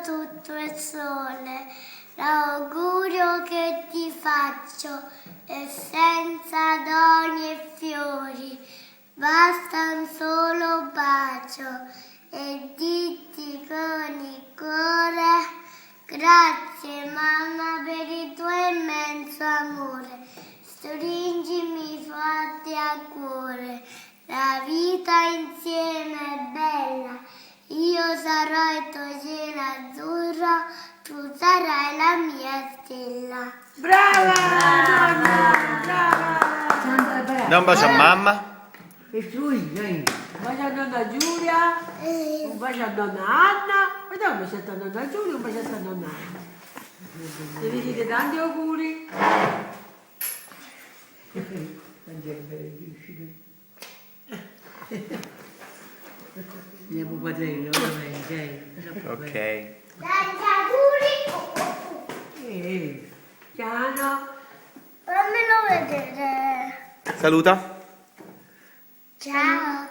tutto il sole, l'augurio che ti faccio è senza doni e fiori, basta un solo bacio e ditti con il cuore, grazie mamma per il tuo immenso amore, stringimi forte a cuore, la vita insieme è bella, io sarò il tuo cielo azzurro, tu sarai la mia stella. Brava! Brava! Da un bacio a mamma. E lui, dai. Un bacio a nonna Giulia, un bacio a nonna Anna. Vediamo un bacio a nonna Giulia, un bacio a nonna Anna. Devi dire tanti auguri. Andiamo a vedere, Ok. Tanti auguri! Piano. Fammelo vedere. Saluta. Ciao.